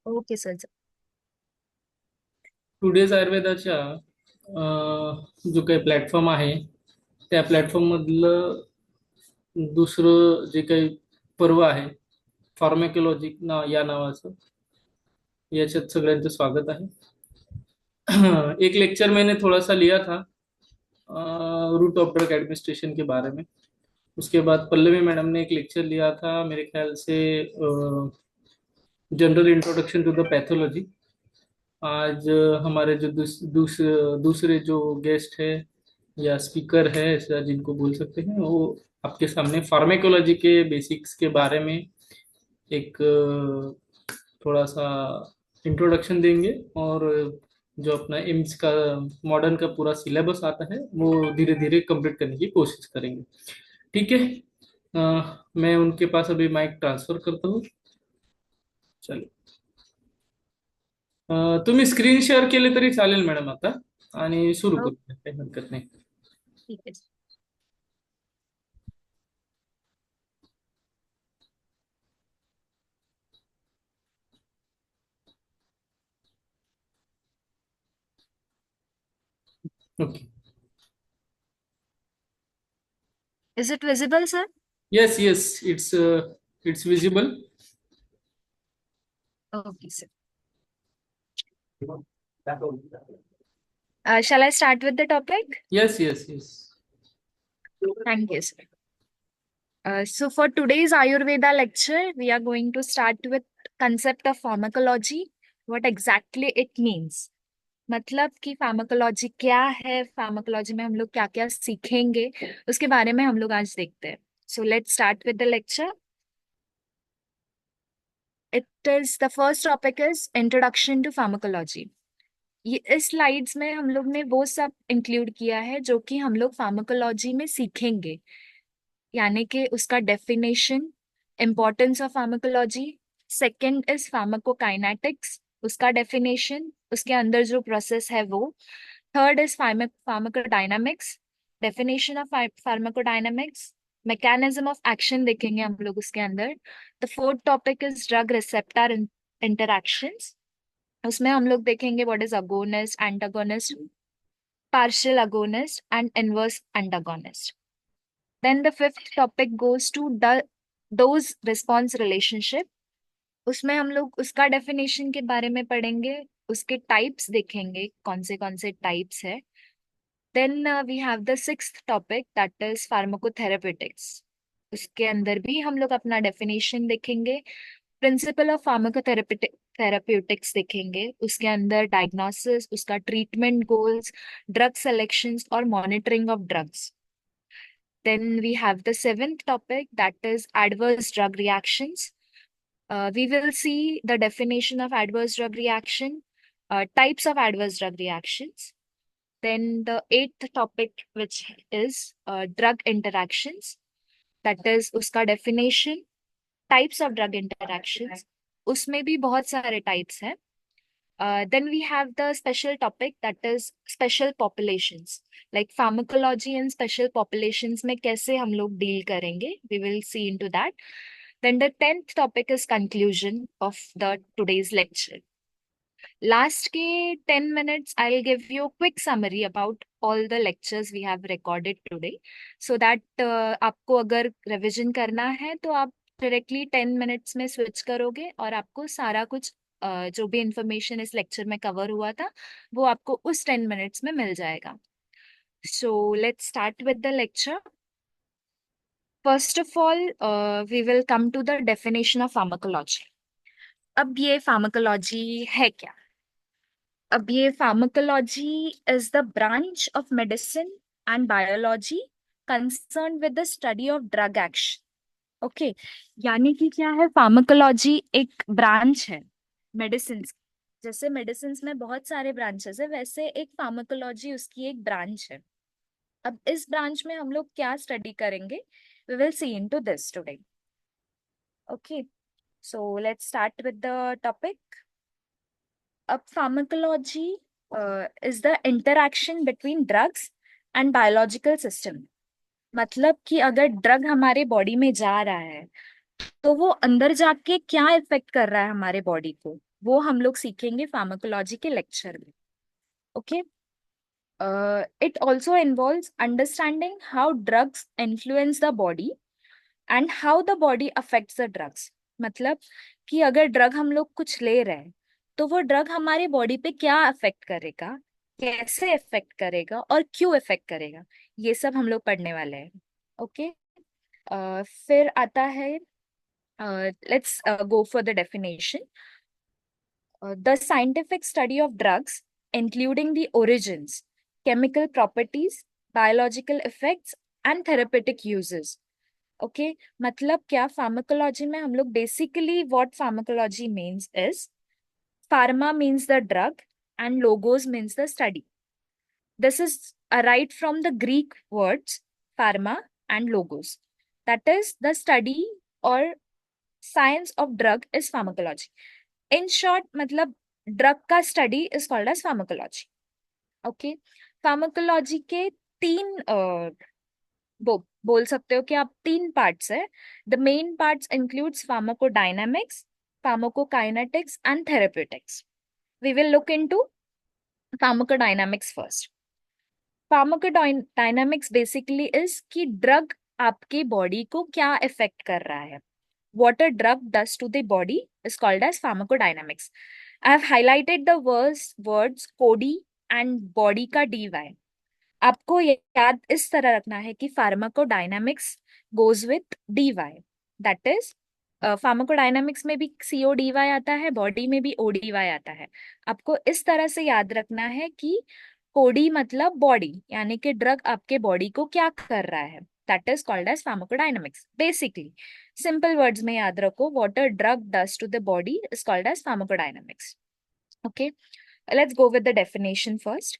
Okay sir. Today's आयुर्वेदाच्या जो काही प्लॅटफॉर्म आहे त्या प्लॅटफॉर्म मधलं दुसरं जे काही पर्व आहे फार्मॅकोलॉजी या नावाचं याच्यात सगळ्यांचं स्वागत आहे. एक लेक्चर मैंने थोड़ा सा लिया था रूट ऑफ ड्रग एडमिनिस्ट्रेशन के बारे में। उसके बाद पल्लवी मैडम ने एक लेक्चर लिया था मेरे ख्याल से general introduction to the pathology. आज हमारे जो दूसरे जो गेस्ट है या स्पीकर है ऐसा जिनको बोल सकते हैं वो आपके सामने फार्मेकोलॉजी के बेसिक्स के बारे में एक थोड़ा सा इंट्रोडक्शन देंगे। और जो अपना एम्स का मॉडर्न का पूरा सिलेबस आता है वो धीरे धीरे कंप्लीट करने की कोशिश करेंगे। ठीक है। मैं उनके पास अभी माइक ट्रांसफर करता हूँ। चलिए। तुम्ही स्क्रीन शेअर केले तरी चालेल मॅडम आता आणि सुरू ओ, करूया काही हरकत नाही। ठीक है. Okay. Is it visible, sir? Yes yes it's visible. Okay, sir. Shall I start with the topic? Yes yes yes. Thank you, sir. So for today's Ayurveda lecture, we are going to start with concept of pharmacology, what exactly it means. मतलब कि pharmacology क्या है, pharmacology में हम लोग क्या क्या सीखेंगे, उसके बारे में हम लोग आज देखते हैं. So let's start with the lecture. It is the first topic is introduction to pharmacology. ये इस स्लाइड्स में हम लोग ने वो सब इंक्लूड किया है जो कि हम लोग फार्माकोलॉजी में सीखेंगे, यानी कि उसका definition, importance of pharmacology. Second is pharmacokinetics, उसका डेफिनेशन, उसके अंदर जो प्रोसेस है वो. Third is pharmacodynamics, definition of pharmacodynamics. Mechanism of action देखेंगे हम लोग उसके अंदर. The fourth topic is drug receptor interactions. उसमें हम लोग देखेंगे what is agonist, antagonist, partial agonist and inverse antagonist. Then the fifth topic goes to the dose response relationship. उसमें हम लोग उसका डेफिनेशन के बारे में पढ़ेंगे, उसके टाइप्स देखेंगे कौन से टाइप्स है. Then we have the sixth topic that is pharmacotherapeutics. उसके अंदर भी हम लोग अपना डेफिनेशन देखेंगे, प्रिंसिपल ऑफ फार्माकोथेरेप्यूटिक्स देखेंगे, उसके अंदर डायग्नोसिस, उसका ट्रीटमेंट गोल्स, ड्रग सिलेक्शंस और monitoring of drugs. Then we have the seventh topic that is adverse drug reactions. We will see the definition of adverse drug reaction, types of adverse drug reactions. Then the eighth topic, which is drug interactions, that is उसका definition, types of drug interactions. उसमें भी बहुत सारे types हैं. Then we have the special topic that is special populations, like pharmacology and special populations में कैसे हम लोग deal करेंगे. We will see into that. Then the 10th topic is conclusion of the today's lecture. Last के 10 minutes I'll give you a quick summary about all the lectures we have recorded today, so that आपको अगर revision करना है तो आप directly 10 minutes में switch करोगे और आपको सारा कुछ जो भी इंफॉर्मेशन इस लेक्चर में कवर हुआ था वो आपको उस 10 मिनट्स में मिल जाएगा. So let's start with the lecture. First of all we will come to the definition of pharmacology. अब ये फार्माकोलॉजी है क्या? अब ये pharmacology is the branch of medicine and biology concern with the study of drug action. Okay, यानी कि क्या है, फार्माकोलॉजी एक ब्रांच है मेडिसिन. जैसे मेडिसिन में बहुत सारे ब्रांचेस है, वैसे एक फार्माकोलॉजी उसकी एक ब्रांच है. अब इस ब्रांच में हम लोग क्या स्टडी करेंगे, we will see into this today. Okay, so let's start with the topic. अब pharmacology is the interaction between drugs and biological system. मतलब कि अगर ड्रग हमारे बॉडी में जा रहा है तो वो अंदर जाके क्या इफेक्ट कर रहा है हमारे बॉडी को, वो हम लोग सीखेंगे फार्माकोलॉजी के लेक्चर में। Okay. It also involves understanding how drugs influence the body and how the body affects the drugs. मतलब कि अगर ड्रग हम लोग कुछ ले रहे हैं तो वो ड्रग हमारी बॉडी पे क्या अफेक्ट करेगा, कैसे इफेक्ट करेगा और क्यों इफेक्ट करेगा, ये सब हम लोग पढ़ने वाले हैं। ओके। फिर आता है, let's go for the definition. The scientific study of drugs, including the origins, chemical properties, biological effects, and therapeutic uses. Okay, मतलब क्या फार्माकोलॉजी में हम लोग basically what pharmacology means is, pharma means the drug and logos means the study. This is arrived from the Greek words pharma and logos. That is the study or science of drug is pharmacology. In short मतलब drug का study is called as pharmacology. Okay. Pharmacology के तीन बोल सकते हो कि आप तीन पार्ट्स है। The main parts includes pharmacodynamics, pharmacokinetics and therapeutics. We will look into pharmacodynamics first. Pharmacodynamics basically is कि ड्रग आपके बॉडी को क्या इफेक्ट कर रहा है। What a drug does to the body is called as pharmacodynamics. I have highlighted the words CODI and body का DY. आपको याद इस तरह रखना है कि pharmacodynamics goes with DY, that is pharmacodynamics में भी CODY आता है, बॉडी में भी ODY आता है। आपको इस तरह से याद रखना है कि कोडी मतलब बॉडी, यानी कि ड्रग आपके बॉडी को क्या कर रहा है, that is called as pharmacodynamics. Basically simple words में याद रखो, what a drug does to the body is called as pharmacodynamics. Okay, let's go with the definition first.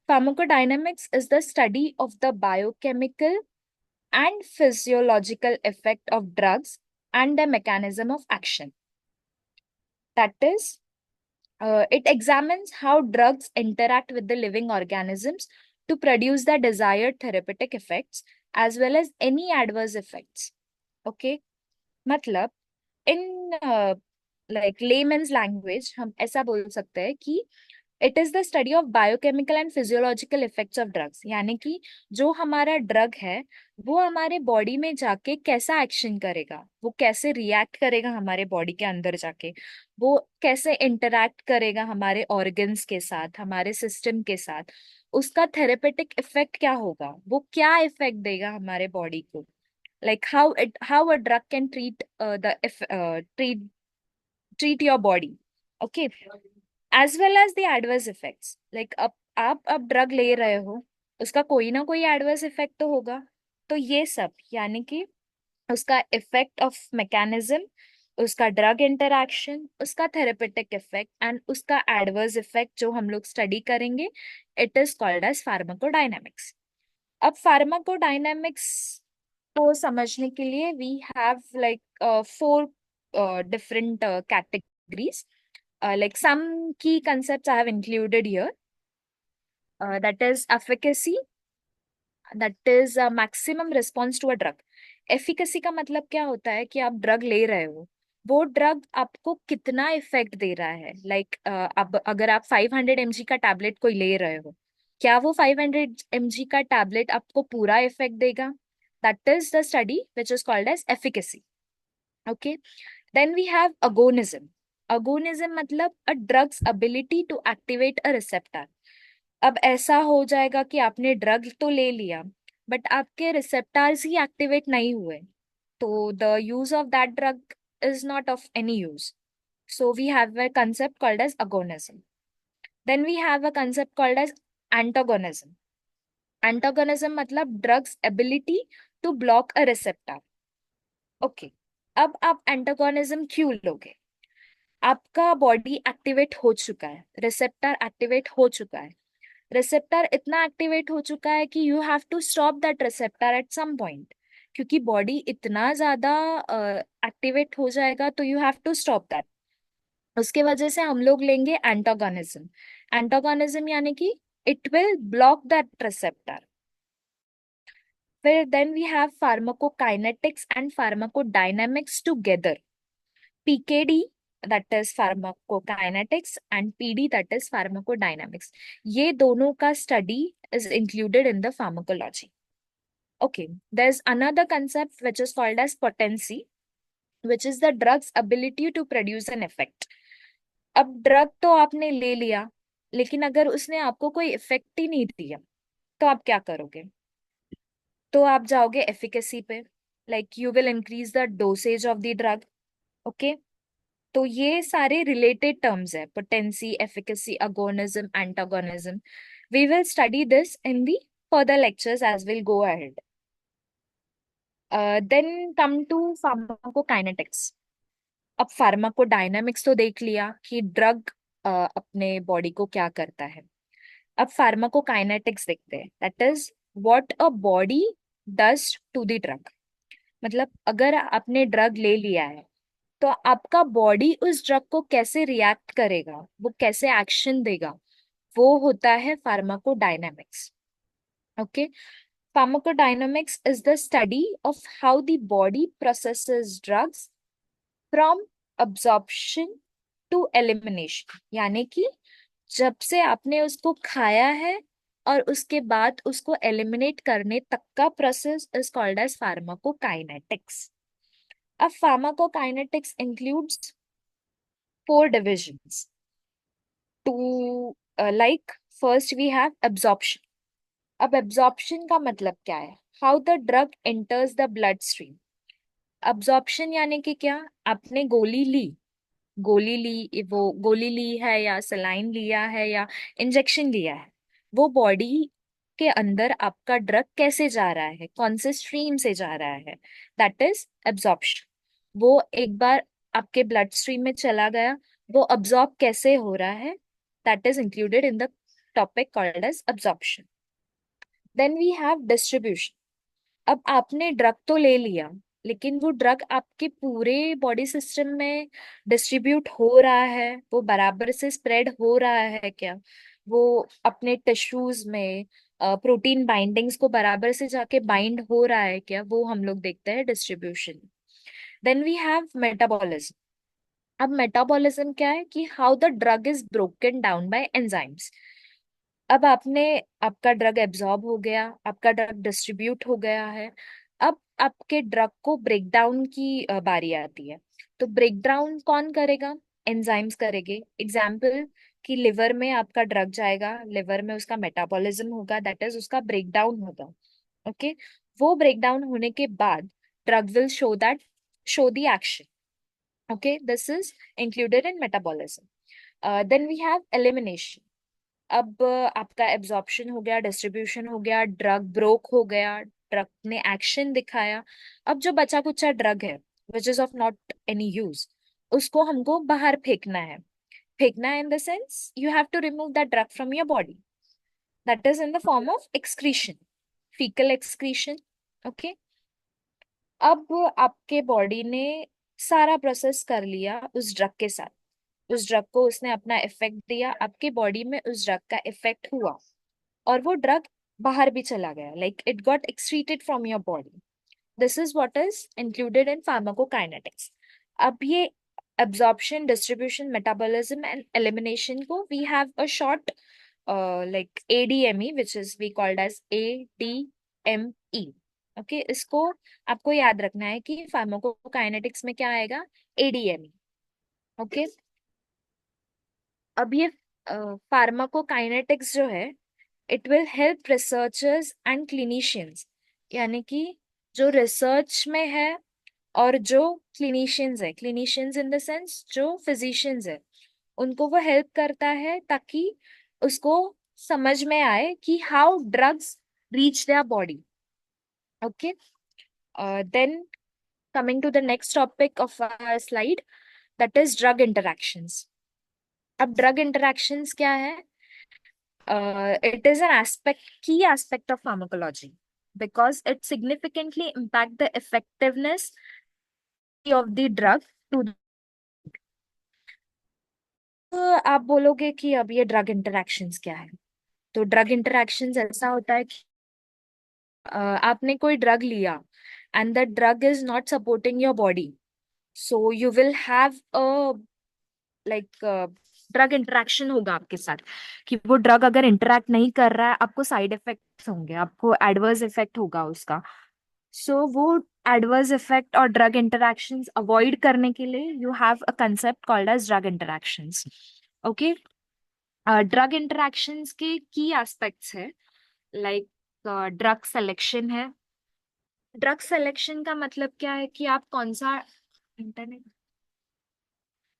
Pharmacodynamics is the study of the biochemical and physiological effect of drugs and their mechanism of action. That is, it examines how drugs interact with the living organisms to produce the desired therapeutic effects as well as any adverse effects. Okay, मतलब in like layman's language हम ऐसा बोल सकते हैं कि it is the study of biochemical and physiological effects of drugs, यानी कि जो हमारा ड्रग है वो हमारे बॉडी में जाके कैसा एक्शन करेगा, वो कैसे रिएक्ट करेगा हमारे बॉडी के अंदर जाके, वो कैसे इंटरैक्ट करेगा हमारे ऑर्गन्स के साथ, हमारे सिस्टम के साथ, उसका थेरेपेटिक इफेक्ट क्या होगा, वो क्या इफेक्ट देगा हमारे बॉडी को, like how a drug can treat the if treat your body. Okay, as well as the adverse effects, like आप ड्रग ले रहे हो, उसका कोई ना कोई एडवर्स इफेक्ट तो होगा। तो ये सब यानी कि उसका इफेक्ट ऑफ मैकेनिज्म, उसका ड्रग इंटरैक्शन, उसका थेरेपेटिक इफेक्ट एंड उसका एडवर्स इफेक्ट जो हम लोग स्टडी करेंगे, it is called as pharmacodynamics. अब फार्माकोडायनामिक्स को समझने के लिए we have like four different categories. Like some key concepts I have included here. That is efficacy, that is maximum response to a drug. Efficacy का मतलब क्या होता है कि आप ड्रग ले रहे हो, वो ड्रग आपको कितना इफेक्ट दे रहा है। लाइक अब अगर आप 500 mg का टैबलेट कोई ले रहे हो, क्या वो 500 mg का टैबलेट आपको पूरा इफेक्ट देगा, that is the study which is called as efficacy. Okay, then we have agonism. Agonism मतलब a drug's ability to activate a receptor. अब ऐसा हो जाएगा कि आपने ड्रग तो ले लिया बट आपके रिसेप्टर्स ही एक्टिवेट नहीं हुए, तो the use of that drug is not of any use. So we have a concept called as agonism. Then we have a concept called as antagonism. Antagonism मतलब drugs ability to block a receptor. Okay. अब आप antagonism क्यों लोगे, आपका body activate हो चुका है, receptor activate हो चुका है, रिसेप्टर इतना एक्टिवेट हो चुका है कि you have to stop that receptor at some point, क्योंकि बॉडी इतना ज्यादा एक्टिवेट हो जाएगा तो you have to stop that. उसके वजह से हम लोग लेंगे एंटागोनिज्म। एंटागोनिज्म यानी कि it will block that receptor. फिर then we have pharmacokinetics and pharmacodynamics together, PKD that is pharmacokinetics and PD that is pharmacodynamics. ये दोनों का study is included in the pharmacology. Okay, there's another concept which is called as potency, which is the drug's ability to produce an effect. अब drug तो आपने ले लिया, लेकिन अगर उसने आपको कोई इफेक्ट ही नहीं दिया तो आप क्या करोगे? तो आप जाओगे एफिकेसी पे, like you will increase the dosage of the drug. Okay, तो ये सारे रिलेटेड टर्म्स है, potency, efficacy, agonism, antagonism. We will study this in the further lectures as will go ahead. Then come to pharmacokinetics. अब pharmacodynamics तो देख लिया कि drug अपने बॉडी को क्या करता है। अब फार्माकोकाइनेटिक्स देखते हैं, that is what a body does to the drug. मतलब अगर आपने ड्रग ले लिया है तो आपका बॉडी उस ड्रग को कैसे रिएक्ट करेगा, वो कैसे एक्शन देगा, वो होता है pharmacodynamics. Okay, pharmacodynamics is the study of how the body processes drugs from absorption to elimination, यानी कि जब से आपने उसको खाया है और उसके बाद उसको एलिमिनेट करने तक का process is called as pharmacokinetics. अब pharmacokinetics includes four divisions to like first we have absorption. अब absorption का मतलब क्या है? How the drug enters the bloodstream. absorption यानी कि क्या, आपने गोली ली, वो गोली ली है या सलाइन लिया है या इंजेक्शन लिया है, वो बॉडी के अंदर आपका ड्रग कैसे जा रहा है, कौन से स्ट्रीम से जा रहा है, दैट इज एब्जॉर्प्शन। वो एक बार आपके ब्लड स्ट्रीम में चला गया, वो अब्जॉर्ब कैसे हो रहा है, that is included in the topic called as absorption. Then we have distribution. अब आपने ड्रग तो ले लिया, लेकिन वो ड्रग आपके पूरे बॉडी सिस्टम में डिस्ट्रीब्यूट हो रहा है, वो बराबर से स्प्रेड हो रहा है क्या, वो अपने टिश्यूज में प्रोटीन बाइंडिंग्स को बराबर से जाके बाइंड हो रहा है क्या, वो हम लोग देखते हैं distribution. Then we have metabolism. अब मेटाबॉलिज्म क्या है कि how the drug is broken down by enzymes. अब आपने, आपका ड्रग एब्जॉर्ब हो गया, आपका ड्रग डिस्ट्रीब्यूट हो गया है, अब आपके ड्रग को ब्रेक डाउन की बारी आती है। तो ब्रेक डाउन कौन करेगा? एंजाइम्स करेंगे। एग्जाम्पल कि लिवर में आपका ड्रग जाएगा, लिवर में उसका मेटाबॉलिज्म होगा, दैट इज उसका ब्रेक डाउन होगा। ओके, वो ब्रेक डाउन होने के बाद drug will show the action. Okay, this is included in metabolism. Then we have elimination. अब आपका एब्जॉर्प्शन हो गया, डिस्ट्रीब्यूशन हो गया, ड्रग ब्रोक हो गया, ड्रग ने एक्शन दिखाया। अब जो बचा कुचा ड्रग है which is of not any use, उसको हमको बाहर फेंकना है। फेंकना in the sense you have to remove that drug from your body, that is in the form of excretion, faecal excretion. Okay, अब आपके बॉडी ने सारा प्रोसेस कर लिया उस ड्रग के साथ, उस ड्रग को उसने अपना इफेक्ट दिया, आपके बॉडी में उस ड्रग का इफेक्ट हुआ और वो ड्रग बाहर भी चला गया, like it got excreted from your body. This is what is included in pharmacokinetics. अब ये absorption, distribution, metabolism and elimination को we have a short like ADME, which is we called as ADME. Okay, इसको आपको याद रखना है कि pharmacokinetics में क्या आएगा, ADME। ओके, अब ये फार्माकोकाइनेटिक्स जो है, it will help researchers and clinicians, यानी कि जो रिसर्च में है और जो क्लिनिशियंस है, क्लिनिशियंस इन द सेंस जो फिजिशियंस है, उनको वो हेल्प करता है ताकि उसको समझ में आए कि how drugs reach their body. Okay, then coming to the next topic of slide, that is drug interactions. अब ड्रग इंटरैक्शंस क्या है? It is an key aspect of pharmacology because it significantly impact the effectiveness of the drug to तो आप बोलोगे कि अब ये drug interactions क्या है? तो ड्रग इंटरैक्शंस ऐसा होता है कि आपने कोई ड्रग लिया and the drug is not supporting your body, so you will have a like drug interaction होगा आपके साथ, कि वो ड्रग अगर इंटरेक्ट नहीं कर रहा है आपको साइड इफेक्ट्स होंगे, आपको एडवर्स इफेक्ट होगा उसका। सो वो एडवर्स इफेक्ट और ड्रग इंटरेक्शंस अवॉइड करने के लिए you have a concept called as drug interactions. Okay, drug interactions के की एस्पेक्ट्स है, लाइक ड्रग सिलेक्शन है। ड्रग सिलेक्शन का मतलब क्या है कि आप कौन सा इंटरनेट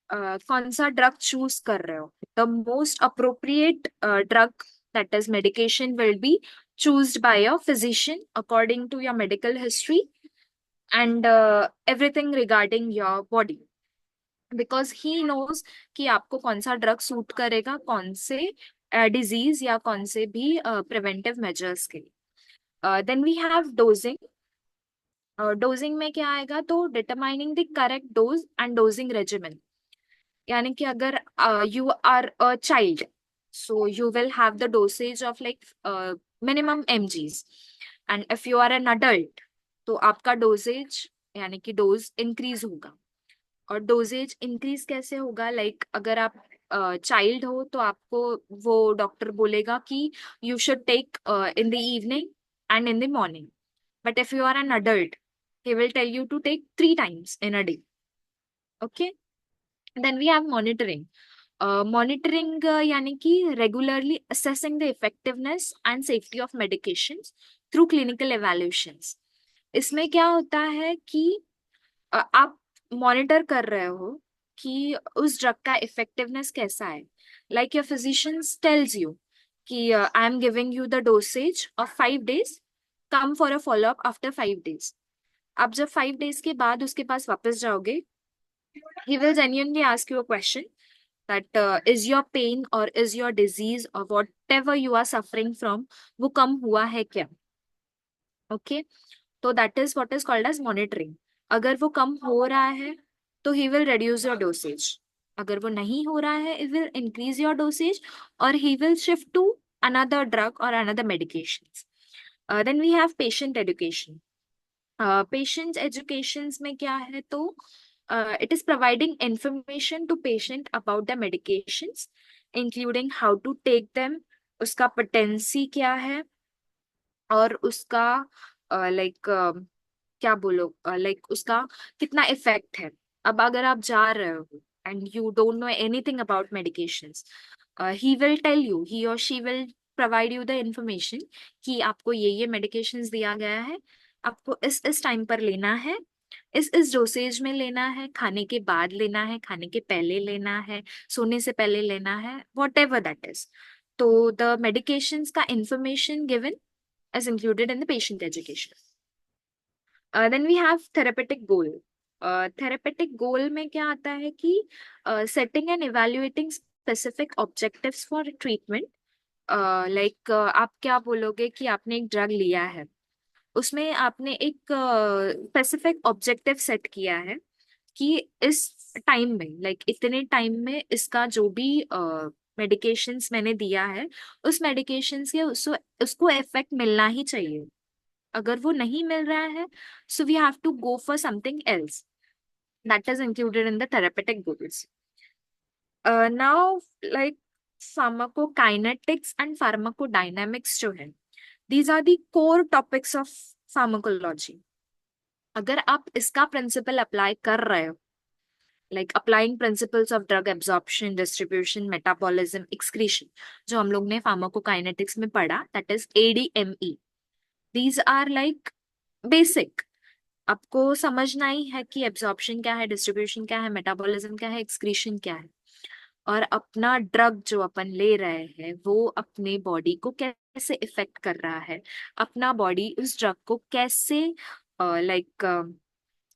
कौन सा ड्रग चूज कर रहे हो। The most appropriate drug, that is medication, will be chosen by a physician according to your medical history and everything regarding your body, because he knows कि आपको कौन सा ड्रग सूट करेगा कौन से डिजीज या कौन से भी प्रिवेंटिव मेजर्स के लिए। Then we have dosing. Dosing में क्या आएगा, तो determining the correct dose and dosing regimen. यानी कि अगर you are a child, so you will have the dosage of like minimum mgs, and if you are an adult तो आपका dosage यानी कि डोज इंक्रीज होगा। और डोजेज इंक्रीज कैसे होगा, लाइक अगर आप चाइल्ड हो तो आपको वो डॉक्टर बोलेगा कि you should take in the evening and in the morning, but if you are an adult he will tell you to take 3 times in a day. Okay, then we have monitoring. Monitoring यानी कि regularly assessing the effectiveness and safety of medications through clinical evaluations. इसमें क्या होता है कि आप monitor कर रहे हो कि उस ड्रग का इफेक्टिवनेस कैसा है। Like your physician tells you कि I am giving you the dosage of 5 days, come for a follow up after 5 days। आप जब 5 days के बाद उसके पास वापस जाओगे, he will genuinely ask you a question that is your pain or is your disease or whatever you are suffering from वो कम हुआ है क्या। ओके, तो that is what is called age monitoring. अगर वो कम हो रहा है तो he will reduce your dosage, अगर वो नहीं हो रहा है it will increase your dosage or he will shift to another drug or another medications. Then we have patient education. Patient education में क्या है, तो it is providing information to patient about the medications including how to take them, उसका potency क्या है और उसका like क्या बोलो लाइक उसका कितना इफेक्ट है। अब अगर आप जा रहे हो and you don't know anything about medications, he will tell you, he और she will provide you the information कि आपको ये मेडिकेशंस दिया गया है, आपको इस टाइम पर लेना है, इस डोसेज में लेना है, खाने के बाद लेना है, खाने के पहले लेना है, सोने से पहले लेना है, वॉट एवर दैट इज। तो द मेडिकेशंस का information given is included in the patient education. Then we have therapeutic goal. Therapeutic goal में क्या आता है कि setting and evaluating specific objectives for treatment. Like आप क्या बोलोगे कि आपने एक ड्रग लिया है, उसमें आपने एक स्पेसिफिक ऑब्जेक्टिव सेट किया है कि इस टाइम में लाइक इतने टाइम में इसका जो भी मेडिकेशंस मैंने दिया है उस मेडिकेशंस के उसको इफेक्ट मिलना ही चाहिए। अगर वो नहीं मिल रहा है, so we have to go for something else, that is included in the therapeutic goals. Now like pharmacokinetics and pharmacodynamics जो है, these are the core topics of pharmacology. अगर आप इसका प्रिंसिपल अप्लाई कर रहे हो, like applying principles of drug absorption, distribution, metabolism, excretion, जो हम लोग ने फार्माकोकाइनेटिक्स में पढ़ा, that is ADME। These are like basic, आपको समझना ही है कि एब्जॉर्प्शन क्या है, डिस्ट्रीब्यूशन क्या है, मेटाबॉलिज्म क्या है, एक्सक्रीशन क्या है, और अपना ड्रग जो अपन ले रहे हैं वो अपने बॉडी को कैसे इफेक्ट कर रहा है, अपना बॉडी उस ड्रग को कैसे लाइक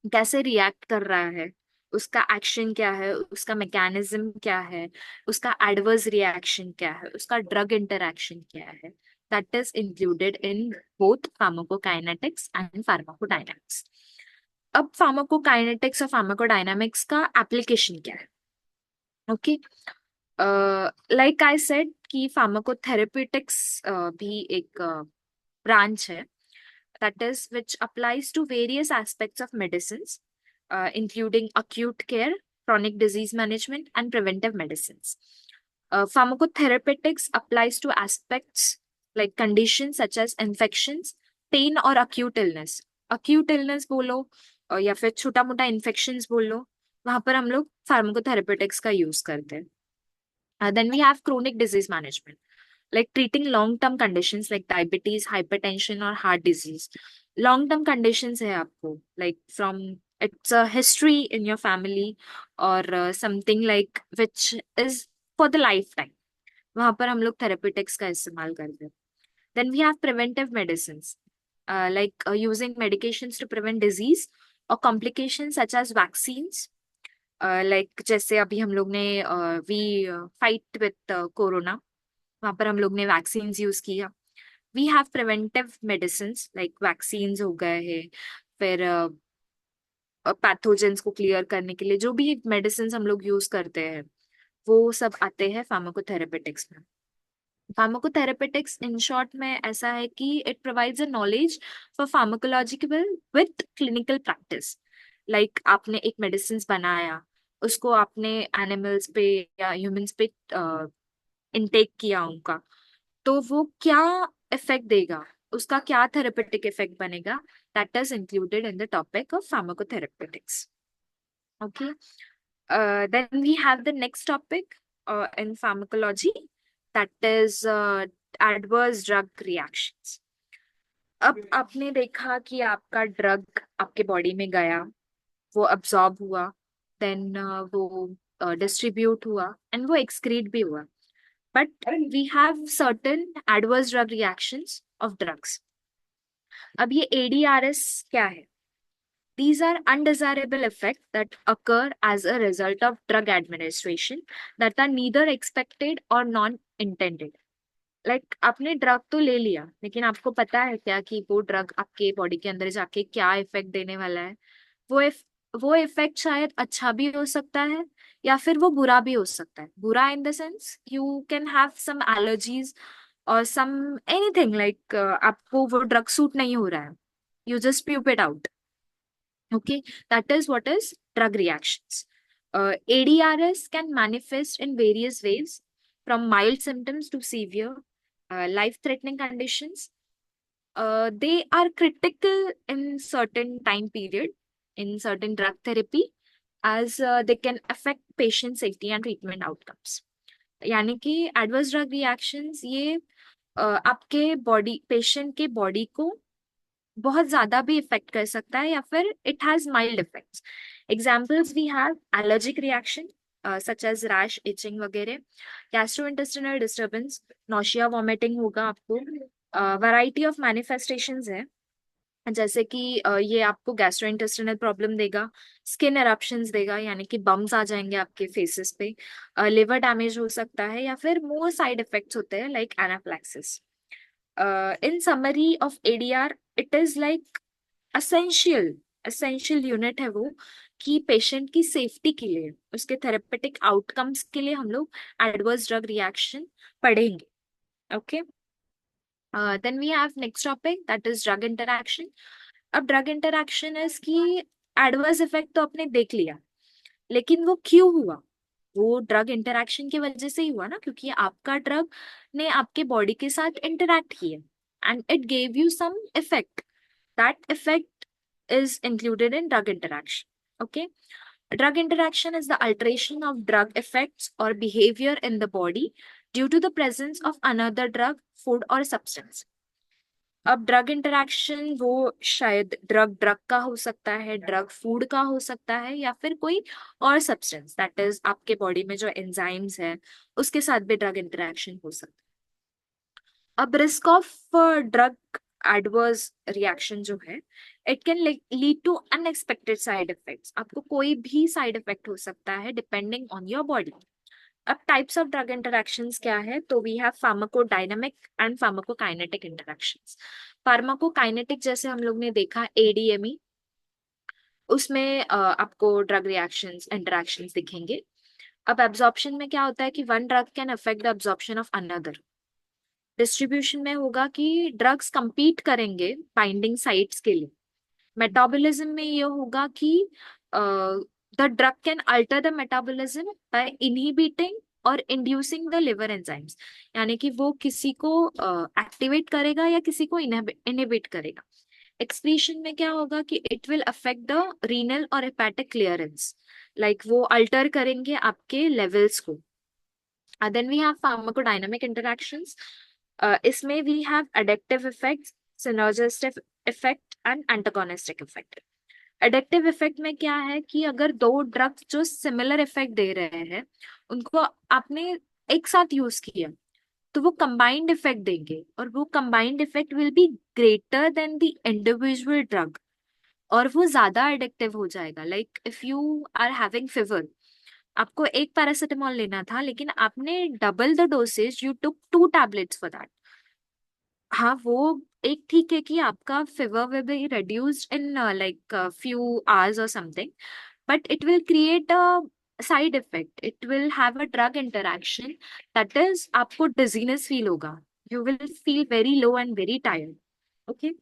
कैसे रिएक्ट कर रहा है, उसका एक्शन क्या है, उसका मैकेनिज्म क्या है, उसका एडवर्स रिएक्शन क्या है, उसका ड्रग इंटरैक्शन क्या है, that is included in both pharmacokinetics and pharmacodynamics. अब फार्माकोकाइनेटिक्स और फार्माकोडायनामिक्स का एप्लीकेशन क्या है। ओके, लाइक आई सेड कि फार्माकोथेरेप्यूटिक्स भी एक ब्रांच है that is which applies to various aspects of medicines, including acute care, chronic disease management, and preventive medicines. Pharmacotherapeutics applies to aspects like conditions such as infections, pain और acute illness. acute illness बोलो या फिर छोटा मोटा infections बोलो, वहां पर हम लोग फार्माकोथेरेपेटिक्स का यूज करते हैं. Then we have chronic disease management, like treating long term conditions like diabetes, hypertension, or heart disease. Long term conditions है आपको, like from it's a history in your family or something like which is for the lifetime. वहां पर हम लोग therapeutics का इस्तेमाल करते हैं. Then we have preventive medicines, like using medications to prevent disease or complications such as vaccines. Like जैसे अभी हम लोग ने वी फाइट विथ कोरोना, वहां पर हम लोग ने वैक्सीन यूज किया. We have preventive medicine like vaccine हो गए हैं, फिर पैथोजेंस को क्लियर करने के लिए जो भी मेडिसिन हम लोग यूज करते हैं वो सब आते हैं फार्माकोथेरेपेटिक्स में. फार्माकोथेरेपेटिक्स इन शॉर्ट में ऐसा है कि it provides a knowledge for pharmacological with clinical practice. Like आपने एक मेडिसिन बनाया, उसको आपने एनिमल्स पे या ह्यूमंस पे इनटेक किया उनका, तो वो क्या इफेक्ट देगा, उसका क्या थेरेपेटिक इफेक्ट बनेगा, that is included in the topic of pharmacotherapeutics. Okay, then we have the next topic in pharmacology, that is adverse drug reactions. अब आपने देखा कि आपका ड्रग आपके बॉडी में गया, वो अब्सॉर्ब हुआ, देन वो डिस्ट्रीब्यूट हुआ एंड वो एक्सक्रीट भी हुआ. But we have certain adverse drug reactions of drugs. अब ये एडीआरएस क्या है? These are undesirable effects that occur as a result of drug administration that are neither expected or non-intended. Like आपने drug तो ले लिया, लेकिन आपको पता है क्या कि वो ड्रग आपके बॉडी के अंदर जाके क्या इफेक्ट देने वाला है? वो इफ वो इफेक्ट शायद अच्छा भी हो सकता है या फिर वो बुरा भी हो सकता है. बुरा in the sense you can have some allergies और सम एनीथिंग लाइक आपको वो ड्रग सूट नहीं हो रहा है, you just poop it out. Okay, that is what is drug reactions. ADRS can manifest in various ways, from mild symptoms to severe, life-threatening conditions. They are critical in certain time period, in certain drug therapy, as they can affect patient safety and treatment outcomes. यानी कि adverse drug reactions ये आपके body patient के body को बहुत ज्यादा भी effect कर सकता है या फिर it has mild effects. Examples we have allergic reaction such as rash, itching वगैरह, गैस्ट्रोइंटेस्टिनल डिस्टर्बेंस, नोशिया, वॉमिटिंग होगा आपको. वैरायटी ऑफ मैनिफेस्टेशंस है, जैसे कि ये आपको गैस्ट्रोइंटेस्टिनल प्रॉब्लम देगा, स्किन एरप्शंस देगा यानी कि बम्स आ जाएंगे आपके फेसेस पे, लिवर डैमेज हो सकता है या फिर मोर साइड इफेक्ट्स होते हैं like एनाफ्लैक्सिस. In summary of ADR, it is like essential unit है वो, कि पेशेंट की सेफ्टी के लिए, उसके थेरेपेटिक आउटकम्स के लिए हम लोग एडवर्स ड्रग रिएक्शन पढ़ेंगे. Okay, then we have next topic that is drug interaction. अब ड्रग इंटरैक्शन इज कि एडवर्स इफेक्ट तो आपने देख लिया, लेकिन वो क्यों हुआ? वो ड्रग इंटरैक्शन की वजह से ही हुआ ना, क्योंकि आपका ड्रग ने आपके बॉडी के साथ इंटरैक्ट किया and it gave you some effect. That effect is included in drug interaction. Okay, drug interaction is the alteration of drug effects or behavior in the body due to the presence of another drug, food or substance. अब drug interaction वो शायद drug drug का हो सकता है, drug food का हो सकता है या फिर कोई और सब्सटेंस, दैट इज आपके बॉडी में जो एंजाइम्स है उसके साथ भी ड्रग इंटरैक्शन हो सकता है. अब risk of drug adverse reaction जो है, it can lead to unexpected side effects. आपको कोई भी साइड इफेक्ट हो सकता है डिपेंडिंग ऑन योर बॉडी. अब टाइप्स ऑफ ड्रग इंटरैक्शंस क्या है? तो we have pharmacodynamic and pharmacokinetic interactions. Pharmacokinetic जैसे हम लोग ने देखा एडीएमई, उसमें आपको ड्रग रिएक्शंस इंटरैक्शंस दिखेंगे. अब एब्जॉर्प्शन में क्या होता है कि one drug can affect the absorption of another. Distribution में होगा कि ड्रग्स compete करेंगे बाइंडिंग साइट्स के लिए। मेटाबॉलिज्म में ये होगा कि the drug can alter the metabolism by inhibiting और इंड्यूसिंग द लिवर एंजाइम्स, यानी कि वो किसी को एक्टिवेट करेगा या किसी को इनहिबिट करेगा। एक्सक्रीशन में क्या होगा कि it will affect the renal और हेपेटिक क्लियरेंस, लाइक वो अल्टर करेंगे आपके लेवल्स को। Then we have pharmacodynamic interactions. इसमें वी हैव एडेक्टिव effects, synergistic effect and antagonistic effect. एडेक्टिव इफेक्ट में क्या है कि अगर दो ड्रग्स जो सिमिलर इफेक्ट दे रहे हैं उनको आपने एक साथ यूज किया तो वो कंबाइंड इफेक्ट देंगे, और वो combined effect will be greater than the individual drug, और वो ज्यादा एडिक्टिव हो जाएगा। Like if you are having fever, आपको एक पैरासिटामोल लेना था लेकिन आपने double the dosage, you took 2 tablets for that. हाँ, वो एक ठीक है कि आपका fever will be reduced in like a few hours or something, but it will create a side effect. It will have a drug interaction, that is आपको dizziness feel होगा, you will feel very low and very tired. Okay.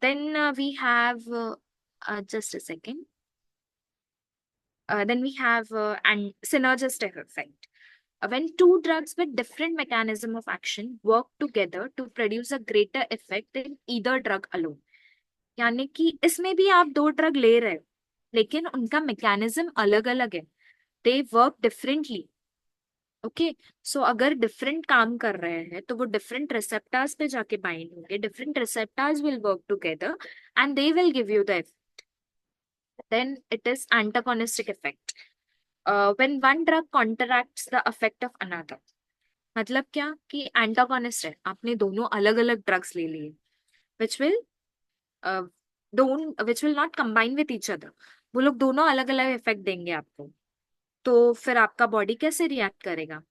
Then we have just a second. Then we have an synergistic effect. When two drugs with different mechanism of action work together to produce a greater effect than either drug alone. यानी कि इसमें भी आप दो drug ले रहे हो लेकिन उनका मैकेनिज्म अलग अलग है, दे वर्क डिफरेंटली। ओके, सो अगर डिफरेंट काम कर रहे हैं तो वो डिफरेंट रिसेप्टर्स पे जाके बाइंड होंगे, different receptors will work together and they will give you the, then it is antagonistic effect. When one drug contracts the effect of another. मतलब क्या कि एंटागोनिस्ट है, आपने दोनों अलग अलग ड्रग्स ले लिए which will which will not combine with each other, वो लोग दोनों अलग अलग इफेक्ट देंगे आपको। तो फिर आपका बॉडी कैसे रिएक्ट करेगा?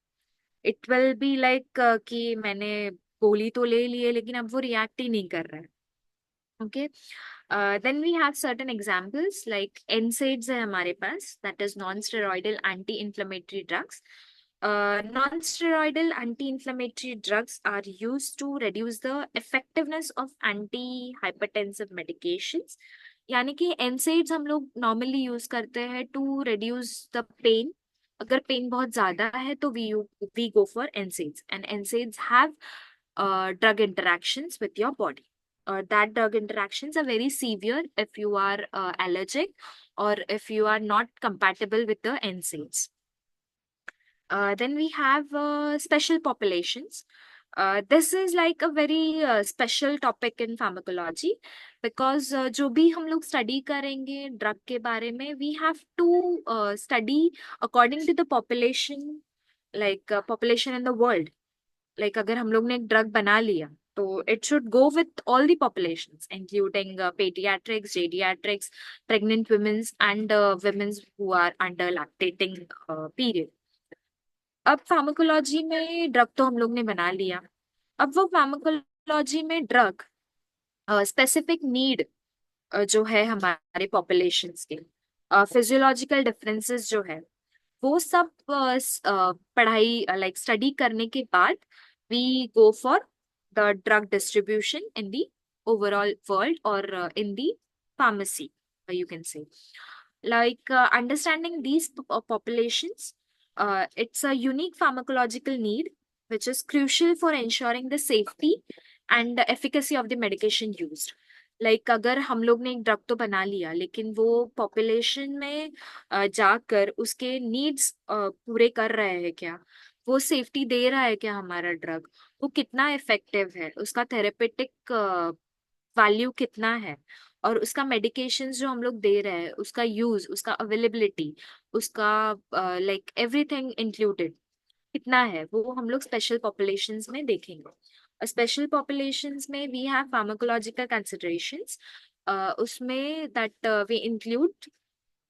इट विल बी लाइक कि मैंने गोली तो ले ली है लेकिन अब वो रिएक्ट ही नहीं कर रहा है। Okay, then we have certain examples like NSAIDs है हमारे पास, that is non steroidal anti inflammatory drugs. Non-steroidal anti-inflammatory drugs are used to reduce the effectiveness of anti-hypertensive medications. यानी कि NSAIDs हम लोग नॉर्मली यूज करते हैं टू रिड्यूस द पेन। अगर पेन बहुत ज्यादा है तो we go for NSAIDs, and NSAIDs have drug interactions with your body. That drug interactions are very severe if you are allergic or if you are not compatible with the NSAIDs. Then we have special populations. This is like a very special topic in pharmacology because जो भी हम लोग study करेंगे drug के बारे में, we have to study according to the population, like population in the world. Like अगर हम लोग ने एक ड्रग बना लिया तो it should go with all the populations including pediatrics, geriatrics, pregnant women and women who are under lactating period. अब pharmacology में ड्रग तो हम लोग ने बना लिया, अब वो फार्माकोलॉजी में ड्रग स्पेसिफिक नीड जो है हमारे पॉपुलेशंस के, फिजियोलॉजिकल डिफरेंसेस जो है, वो सब पढ़ाई लाइक स्टडी करने के बाद we go for the drug distribution in the overall world और in the pharmacy, you can say. Like understanding these populations, it's a unique pharmacological need which is crucial for ensuring the safety and the efficacy of the medication used. Like अगर हम लोग ने एक drug तो बना लिया लेकिन वो पॉपुलेशन में जाकर उसके नीड्स पूरे कर रहे हैं क्या, वो सेफ्टी दे रहा है क्या हमारा ड्रग, वो कितना इफेक्टिव है, उसका थेरेपेटिक वैल्यू कितना है, और उसका मेडिकेशंस जो हम लोग दे रहे हैं उसका यूज, उसका अवेलेबिलिटी, उसका लाइक एवरीथिंग इंक्लूडेड कितना है, वो हम लोग स्पेशल पॉपुलेशंस में देखेंगे। स्पेशल पॉपुलेशंस में वी हैव फार्माकोलॉजिकल कंसिडरेशंस, उसमें दैट वी इंक्लूड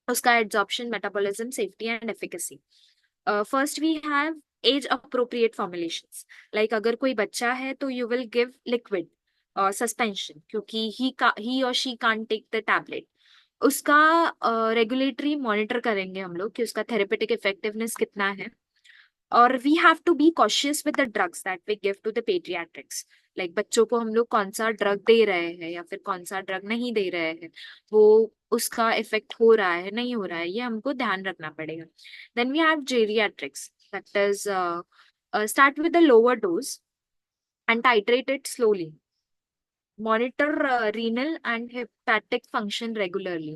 उसका absorption, metabolism, safety and efficacy. First we have age appropriate formulations, like अगर कोई बच्चा है तो you will give liquid suspension क्योंकि ही और she can't take the tablet. उसका रेगुलेटरी मॉनिटर करेंगे हम लोग कि उसका थेरेपेटिक इफेक्टिवनेस कितना है। और we have to be cautious with the drugs that we give to the paediatrics. Like बच्चों को हम लोग कौन सा ड्रग दे रहे हैं या फिर कौन सा ड्रग नहीं दे रहे हैं, वो उसका इफेक्ट हो रहा है नहीं हो रहा है, ये हमको ध्यान रखना पड़ेगा। Then we have geriatrics, that is start with a lower dose and titrate it slowly. Monitor renal and hepatic function regularly.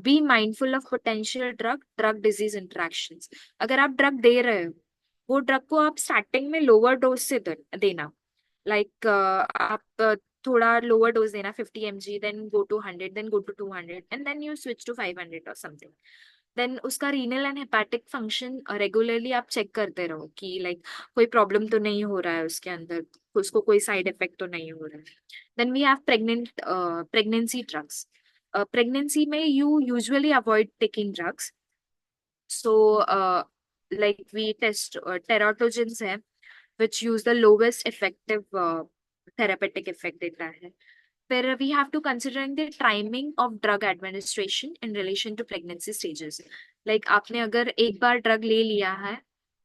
Be mindful of potential drug disease interactions. अगर आप ड्रग दे रहे हो, वो ड्रग को आप स्टार्टिंग में lower dose से देना। लाइक आप थोड़ा लोअर डोज देना 50 mg, then go to 100, then go to 200, and then you switch to 500 और समथिंग। देन उसका renal and hepatic function regularly आप चेक करते रहो कि लाइक कोई प्रॉब्लम तो नहीं हो रहा है उसके अंदर, उसको कोई साइड इफेक्ट तो नहीं हो रहा है। Then we have pregnancy drugs. Pregnancy में you usually avoid taking drugs. So like we test teratogens है which use the lowest effective therapeutic effect देता है। फिर we have to considering the timing of drug administration in relation to pregnancy stages। like आपने अगर एक बार drug ले लिया है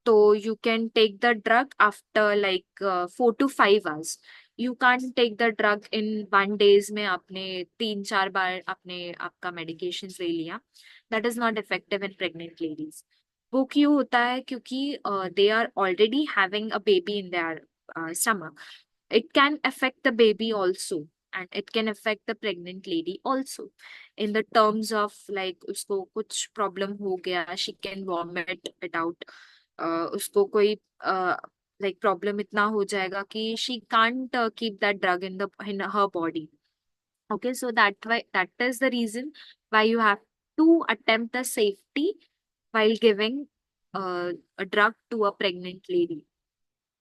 तो you can take the drug after like 4 to 5 hours। you can't take the drug in 1 days में आपने 3-4 बार आपने आपका medications ले लिया। that is not effective in pregnant ladies। वो क्यों होता है? क्योंकि they are already having a baby in their stomach. It can affect the baby also and it can affect the pregnant lady also in the terms of like उसको कुछ problem हो गया, she can vomit it out. उसको कोई like problem इतना हो जाएगा कि she can't keep that drug in her body. Okay, so that is the reason why you have to attempt the safety while giving a drug to a pregnant lady.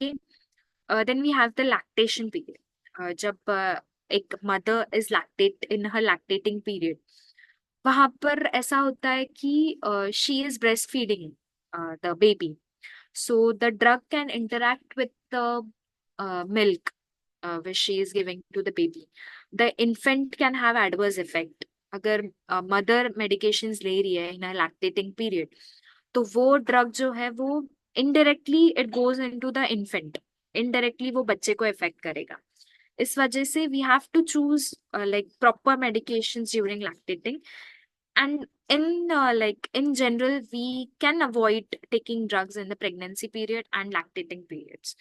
Okay, then we have the lactation period. जब एक mother is lactate in her lactating period, वहां पर ऐसा होता है कि she is breastfeeding the baby, so the drug can interact with the milk which she is giving to the baby। the infant can have adverse effect। अगर mother medications ले रही है in a lactating period, तो वो drug जो है वो indirectly it goes into the infant, indirectly वो बच्चे को इफेक्ट करेगा। इस वजह से we have to choose like proper medications during lactating। and in general we can avoid taking drugs in the pregnancy period and lactating periods,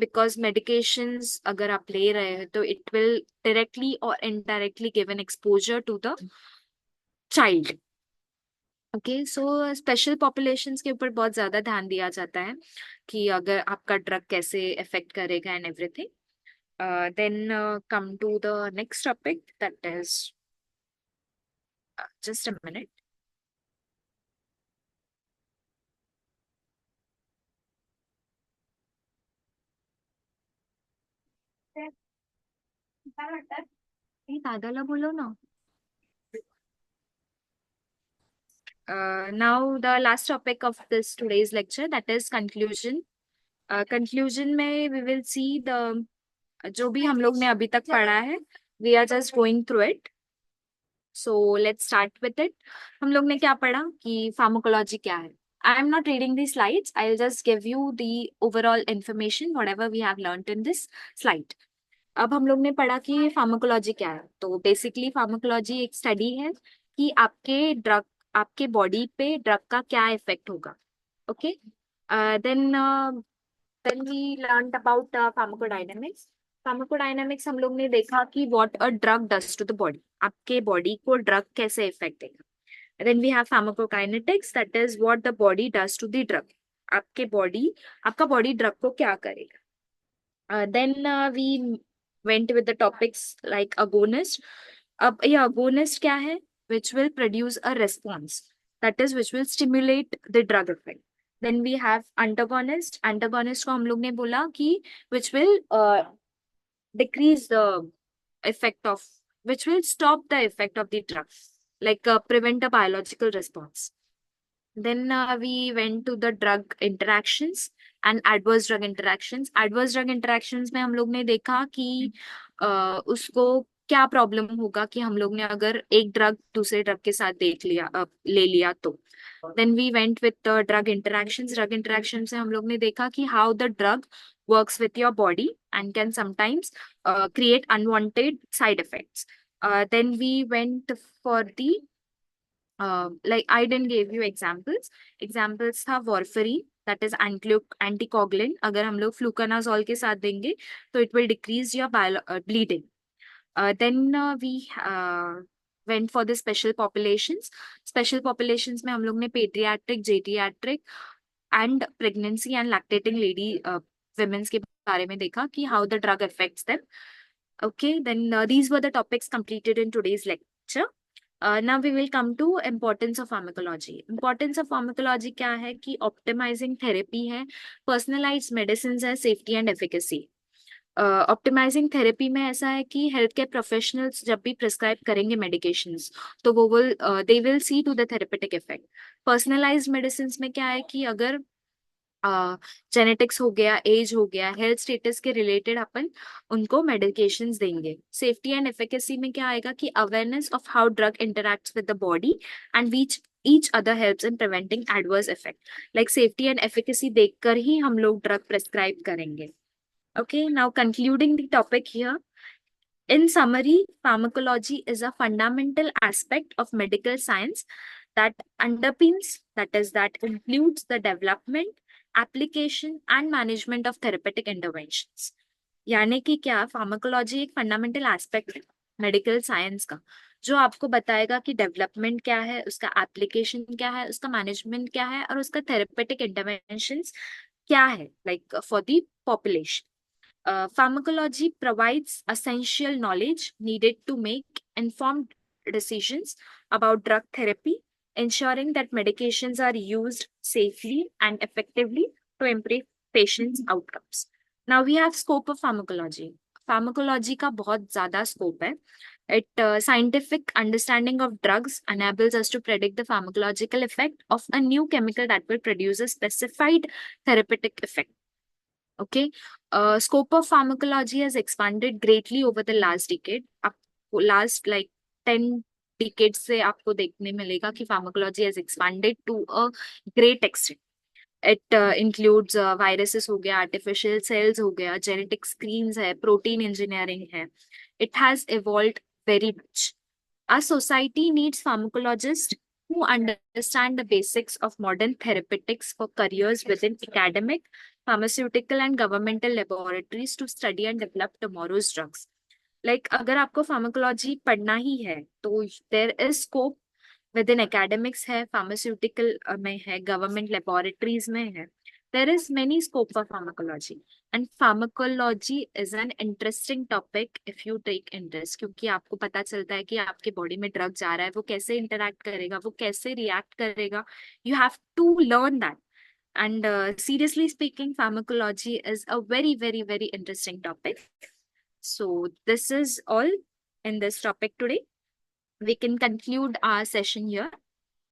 because medications अगर आप ले रहे हैं तो it will directly or indirectly give an exposure to the child। Okay, so special populations के ऊपर बहुत ज्यादा ध्यान दिया जाता है कि अगर आपका ड्रग कैसे इफेक्ट करेगा and everything. Then come to the next topic, that is just a minute. दादाला बोलो ना। Now the last topic of this today's lecture, that is conclusion। conclusion में we will see the जो भी हम लोग ने अभी तक पढ़ा है, we are just going through it। So let's start with it। हम लोग ने क्या पढ़ा कि फार्माकोलॉजी क्या है। I am not reading the slides, I'll just give you the overall information whatever we have learned in this slide। अब हम लोग ने पढ़ा कि फार्माकोलॉजी क्या है। तो बेसिकली फार्माकोलॉजी एक स्टडी है कि आपके बॉडी पे ड्रग का क्या इफेक्ट होगा। Okay, then then we learned about pharmacodynamics. Pharmacodynamics हम लोग ने देखा कि what a drug does to the body, आपके बॉडी को ड्रग कैसे इफेक्ट देगा। Then we have pharmacokinetics, that is what the body does to the drug, आपका बॉडी ड्रग को क्या करेगा। then we went with the topics like agonist। अब ये agonist क्या है? which will produce a response, that is which will stimulate the drug effect। then we have antagonist। antagonist को हम लोग ने बोला कि which will decrease the effect of, which will stop the effect of the drug, like prevent a biological response। then we went to the drug interactions and adverse drug interactions। adverse drug interactions में हम लोग ने देखा कि उसको क्या problem होगा कि हम लोग ने अगर एक ड्रग दूसरे ड्रग के साथ ले लिया तो। Then we went with drug interaction से हम लोग ने देखा कि how the drug works with your body and can sometimes create unwanted side effects. Then we went for the like I didn't give you examples. Examples था warfarin, that is anticoagulant. अगर हम लोग fluconazole के साथ देंगे तो it will decrease your bleeding. Then we went for the special populations. Special populations में हम लोग ने pediatric, geriatric and pregnancy and lactating women's के बारे में देखा कि how the drug affects them. Okay, then these were the topics completed in today's lecture. Now we will come to importance of pharmacology. Importance of pharmacology क्या है कि optimizing therapy है, personalized medicines है, safety and efficacy. Optimising therapy में ऐसा है कि health care professionals जब भी प्रिस्क्राइब करेंगे मेडिकेशंस तो वो they will see to the therapeutic effect. Personalised medicine में क्या है कि अगर जेनेटिक्स हो गया, एज हो गया, हेल्थ स्टेटस के रिलेटेड अपन उनको मेडिकेशंस देंगे। सेफ्टी एंड एफिकेसी में क्या आएगा कि awareness of how drug interacts with the body and which each other helps in preventing adverse effect. Like safety and efficacy देखकर ही हम लोग ड्रग प्रिस्क्राइब करेंगे। Okay, now concluding the topic here. In summary, pharmacology is a fundamental aspect of medical science that underpins, that is, that includes the development, application, and management of therapeutic interventions. यानी कि क्या pharmacology एक fundamental aspect है medical science का, जो आपको बताएगा कि डेवलपमेंट क्या है, उसका एप्लीकेशन क्या है, उसका मैनेजमेंट क्या है और उसका थेरेपेटिक इंटरवेंशंस क्या है, like for the population. Pharmacology provides essential knowledge needed to make informed decisions about drug therapy, ensuring that medications are used safely and effectively to improve patients' outcomes. Now we have scope of pharmacology. Pharmacology का बहुत ज़्यादा scope है. Scientific understanding of drugs enables us to predict the pharmacological effect of a new chemical that will produce a specified therapeutic effect. Okay, scope of pharmacology has expanded greatly over the last decade. आपको last like 10 decades से आपको देखने मिलेगा कि pharmacology has expanded to a great extent. It includes viruses हो गया, artificial cells हो गया, genetic screens है, protein engineering है. It has evolved very much. Our society needs pharmacologists who understand the basics of modern therapeutics for careers within academic, pharmaceutical, and governmental laboratories to study and develop tomorrow's drugs. Like, अगर आपको pharmacology पढ़ना ही है, तो there is scope within academics है, pharmaceutical में है, government laboratories में है. There is many scope for pharmacology. And pharmacology is an interesting topic if you take interest, क्योंकि आपको पता चलता है कि आपके बॉडी में ड्रग जा रहा है, वो कैसे इंटरैक्ट करेगा, वो कैसे रिएक्ट करेगा. You have to learn that. And seriously speaking, pharmacology is a very, very, very interesting topic. So this is all in this topic today. We can conclude our session here.